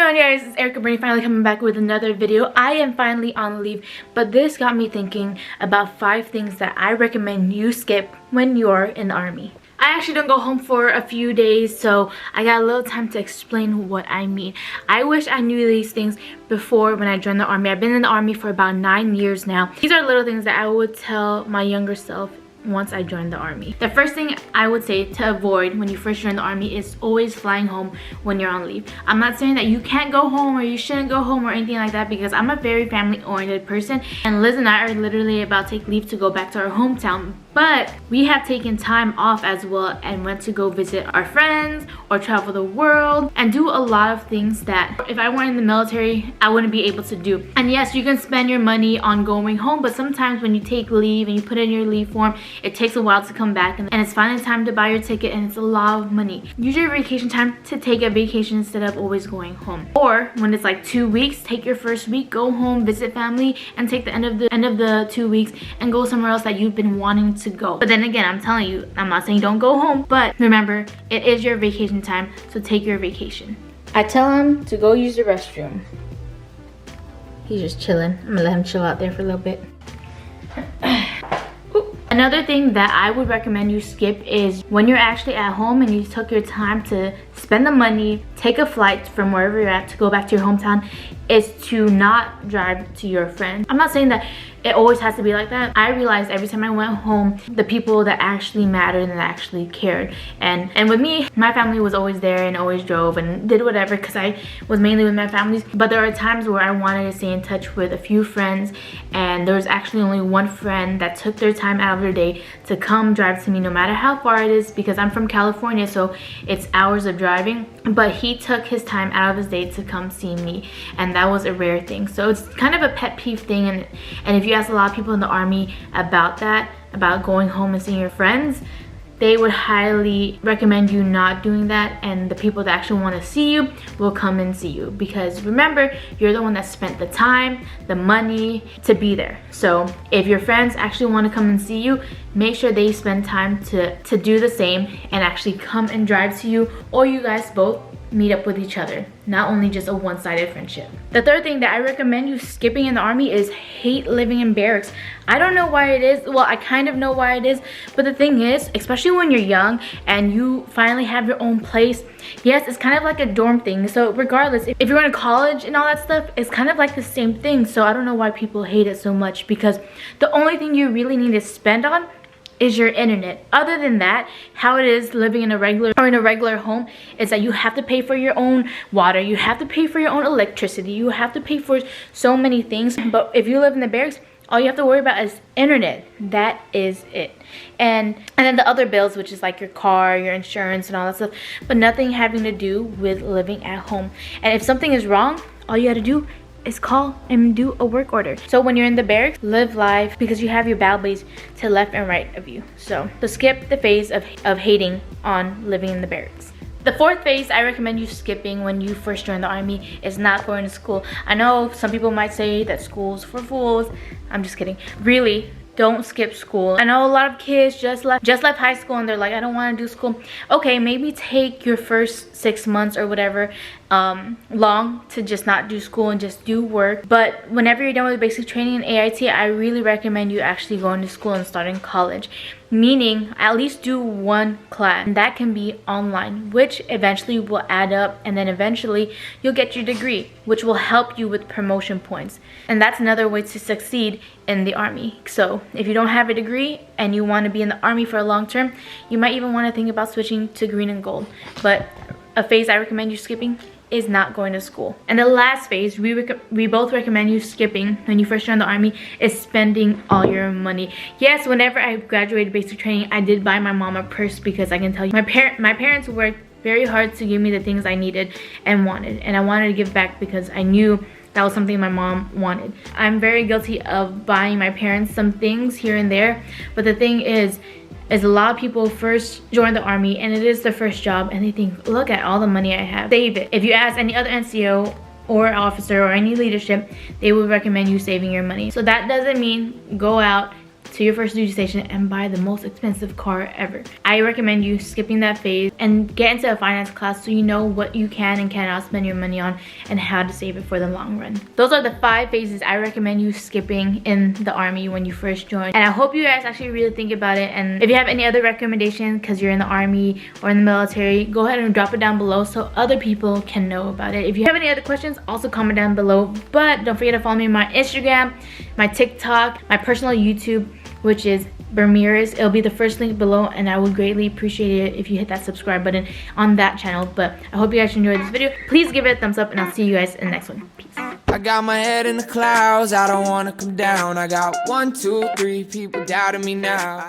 on, guys? It's Erica Bernie finally coming back with another video. I am finally on leave, but this got me thinking about 5 things that I recommend you skip when you're in the army. I actually don't go home for a few days, so I got a little time to explain what I mean. I wish I knew these things before when I joined the army. I've been in the army for about 9 years now. These are little things that I would tell my younger self once I joined the army. The first thing I would say to avoid when you first join the army is always flying home when you're on leave. I'm not saying that you can't go home or you shouldn't go home or anything like that, because I'm a very family oriented person, and Liz and I are literally about to take leave to go back to our hometown. But we have taken time off as well and went to go visit our friends or travel the world and do a lot of things that if I weren't in the military, I wouldn't be able to do. And yes, you can spend your money on going home, but sometimes when you take leave and you put in your leave form, it takes a while to come back, and it's finally time to buy your ticket, and it's a lot of money. Use your vacation time to take a vacation instead of always going home. Or when it's like 2 weeks, take your first week, go home, visit family, and take the end of the 2 weeks and go somewhere else that you've been wanting to go. But then again, I'm telling you, I'm not saying don't go home, but remember, it is your vacation time, so take your vacation. I tell him to go use the restroom. He's just chilling. I'm gonna let him chill out there for a little bit. Another thing that I would recommend you skip is when you're actually at home and you took your time to spend the money, take a flight from wherever you're at to go back to your hometown, is to not drive to your friends. I'm not saying that it always has to be like that. I realized every time I went home, the people that actually mattered and that actually cared. And with me, my family was always there and always drove and did whatever because I was mainly with my families. But there are times where I wanted to stay in touch with a few friends, and there was actually only one friend that took their time out of their day to come drive to me no matter how far it is, because I'm from California, so it's hours of driving. But he took his time out of his day to come see me, and that was a rare thing. So it's kind of a pet peeve thing, and if you ask a lot of people in the army about that, about going home and seeing your friends, they would highly recommend you not doing that, and the people that actually want to see you will come and see you, because remember, you're the one that spent the time, the money to be there. So if your friends actually want to come and see you, make sure they spend time to do the same and actually come and drive to you, or you guys both meet up with each other, not only just a one-sided friendship. The third thing that I recommend you skipping in the army is hate living in barracks. I don't know why it is. Well, I kind of know why it is, but the thing is, especially when you're young and you finally have your own place, yes, it's kind of like a dorm thing. So regardless, if you're going to college and all that stuff, it's kind of like the same thing. So I don't know why people hate it so much, because the only thing you really need to spend on is your internet. Other than that, how it is living in a regular home is that you have to pay for your own water, you have to pay for your own electricity, you have to pay for so many things. But if you live in the barracks, all you have to worry about is internet. That is it. And then the other bills, which is like your car, your insurance and all that stuff, but nothing having to do with living at home. And if something is wrong, all you gotta do is call and do a work order. So when you're in the barracks, live life, because you have your battle buddies to left and right of you. So skip the phase of hating on living in the barracks. The fourth phase I recommend you skipping when you first join the army is not going to school. I know some people might say that school's for fools. I'm just kidding. Really, don't skip school. I know a lot of kids just left high school and they're like, I don't want to do school. Okay, maybe take your first 6 months or whatever long to just not do school and just do work. But whenever you're done with basic training and AIT, I really recommend you actually going to school and starting college. Meaning at least do one class, and that can be online, which eventually will add up, and then eventually you'll get your degree, which will help you with promotion points. And that's another way to succeed in the army. So if you don't have a degree and you want to be in the army for a long term, you might even want to think about switching to green and gold. But a phase I recommend you skipping is not going to school. And the last phase we both recommend you skipping when you first join the army is spending all your money. Yes, whenever I graduated basic training, I did buy my mom a purse, because I can tell you, my parents worked very hard to give me the things I needed and wanted, and I wanted to give back because I knew that was something my mom wanted. I'm very guilty of buying my parents some things here and there, but the thing is a lot of people first join the army and it is their first job, and they think, look at all the money I have, save it. If you ask any other NCO or officer or any leadership, they would recommend you saving your money. So that doesn't mean go out to your first duty station and buy the most expensive car ever. I recommend you skipping that phase and get into a finance class so you know what you can and cannot spend your money on and how to save it for the long run. Those are the 5 phases I recommend you skipping in the Army when you first join. And I hope you guys actually really think about it. And if you have any other recommendations because you're in the Army or in the military, go ahead and drop it down below so other people can know about it. If you have any other questions, also comment down below. But don't forget to follow me on my Instagram, my TikTok, my personal YouTube, which is Bermires. It'll be the first link below, and I would greatly appreciate it if you hit that subscribe button on that channel. But I hope you guys enjoyed this video. Please give it a thumbs up, and I'll see you guys in the next one. Peace. I got my head in the clouds, I don't wanna come down. I got 1, 2, 3 people doubting me now.